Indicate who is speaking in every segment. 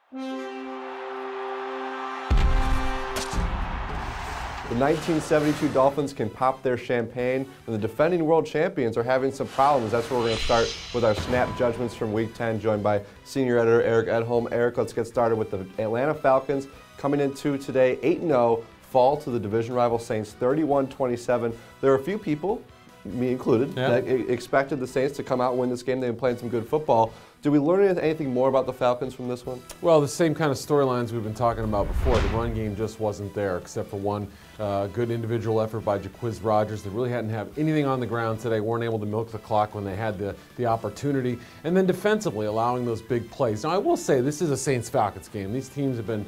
Speaker 1: The 1972 Dolphins can pop their champagne, and the defending world champions are having some problems. That's where we're going to start with our snap judgments from Week 10, joined by senior editor Eric Edholm. Eric, let's get started with the Atlanta Falcons coming into today 8-0, fall to the division rival Saints 31-27. There are a few people, me included, that expected the Saints to come out and win this game. They've been playing some good football. Did we learn anything more about the Falcons from this one?
Speaker 2: Well, the same kind of storylines we've been talking about before. The run game just wasn't there, except for one good individual effort by Jaquiz Rodgers. They really hadn't had anything on the ground today, weren't able to milk the clock when they had the opportunity. And then defensively, allowing those big plays. Now, I will say, this is a Saints-Falcons game. These teams have been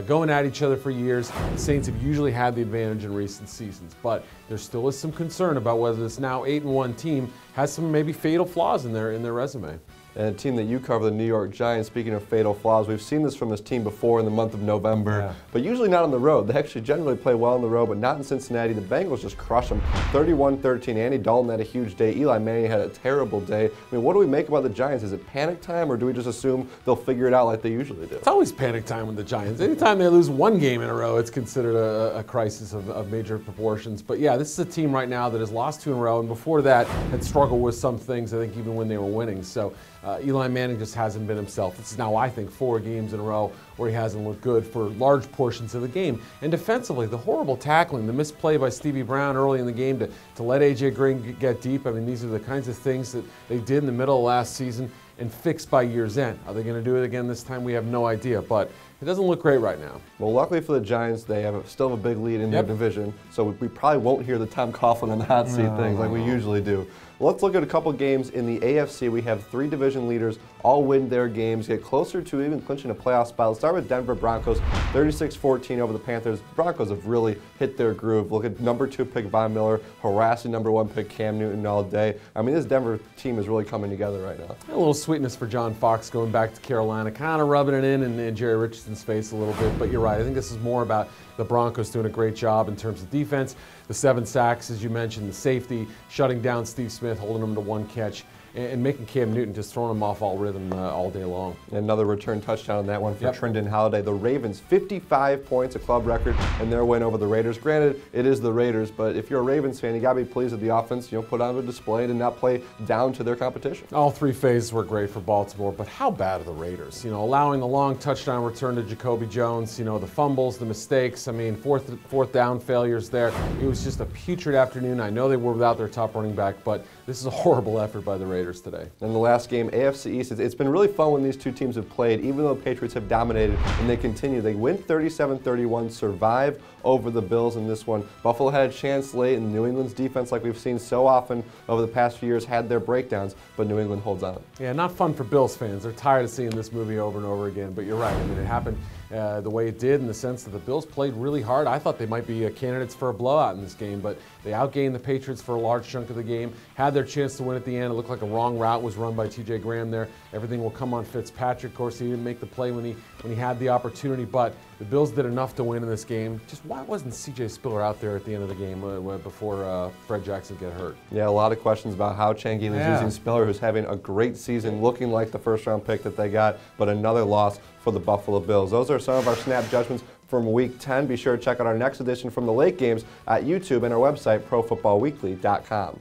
Speaker 2: going at each other for years. The Saints have usually had the advantage in recent seasons, but there still is some concern about whether this now 8-1 team has some maybe fatal flaws in their resume.
Speaker 1: And a team that you cover, the New York Giants, speaking of fatal flaws, we've seen this from this team before in the month of November, but usually not on the road. They actually generally play well on the road, but not in Cincinnati. The Bengals just crush them 31-13. Andy Dalton had a huge day. Eli Manning had a terrible day. I mean, what do we make about the Giants? Is it panic time, or do we just assume they'll figure it out like they usually do?
Speaker 2: It's always panic time with the Giants. Anytime they lose one game in a row, it's considered a crisis of major proportions. But yeah, this is a team right now that has lost 2 in a row, and before that had struggled with some things, I think, even when they were winning. So Eli Manning just hasn't been himself. This is now, I think, 4 games in a row where he hasn't looked good for large portions of the game. And defensively, the horrible tackling, the misplay by Stevie Brown early in the game to let A.J. Green get deep. I mean, these are the kinds of things that they did in the middle of last season and fixed by year's end. Are they going to do it again this time? We have no idea, but it doesn't look great right now.
Speaker 1: Well, luckily for the Giants, they still have a big lead in their division, so we probably won't hear the Tom Coughlin on the hot seat things like we usually do. Well, let's look at a couple games in the AFC. We have 3 division leaders all win their games, get closer to even clinching a playoff spot. Let's start with Denver Broncos, 36-14 over the Panthers. Broncos have really hit their groove. Look at number 2 pick Von Miller, harassing number 1 pick Cam Newton all day. I mean, this Denver team is really coming together right now.
Speaker 2: A little sweetness for John Fox going back to Carolina, kind of rubbing it in Jerry Richardson's face a little bit. But you're right, I think this is more about the Broncos doing a great job in terms of defense. The 7 sacks, as you mentioned, the safety, shutting down Steve Smith, holding him to 1 catch, and making Cam Newton just throwing him off all rhythm all day long.
Speaker 1: Another return touchdown on that one for Trindon Holiday. The Ravens, 55 points, a club record, and their win over the Raiders. Granted, it is the Raiders, but if you're a Ravens fan, you got to be pleased with the offense. You know, put on a display and not play down to their competition. All
Speaker 2: 3 phases were great for Baltimore, but how bad are the Raiders? You know, allowing the long touchdown return to Jacoby Jones, you know, the fumbles, the mistakes. I mean, fourth down failures there. It was just a putrid afternoon. I know they were without their top running back, but this is a horrible effort by the Raiders today.
Speaker 1: In the last game, AFC East, it's been really fun when these 2 teams have played, even though the Patriots have dominated, and they continue. They win 37-31, survive over the Bills in this one. Buffalo had a chance late, and New England's defense, like we've seen so often over the past few years, had their breakdowns, but New England holds on.
Speaker 2: Yeah, not fun for Bills fans. They're tired of seeing this movie over and over again, but you're right. I mean, it happened the way it did in the sense that the Bills played really hard. I thought they might be candidates for a blowout in this game, but they outgained the Patriots for a large chunk of the game, had their chance to win at the end. It looked like a wrong route was run by T.J. Graham there. Everything will come on Fitzpatrick. Of course, he didn't make the play when he had the opportunity, but the Bills did enough to win in this game. Just why wasn't C.J. Spiller out there at the end of the game before Fred Jackson got hurt?
Speaker 1: Yeah, a lot of questions about how Changi was using Spiller, who's having a great season, looking like the first-round pick that they got, but another loss for the Buffalo Bills. Those are some of our snap judgments from Week 10. Be sure to check out our next edition from the late games at YouTube and our website, profootballweekly.com.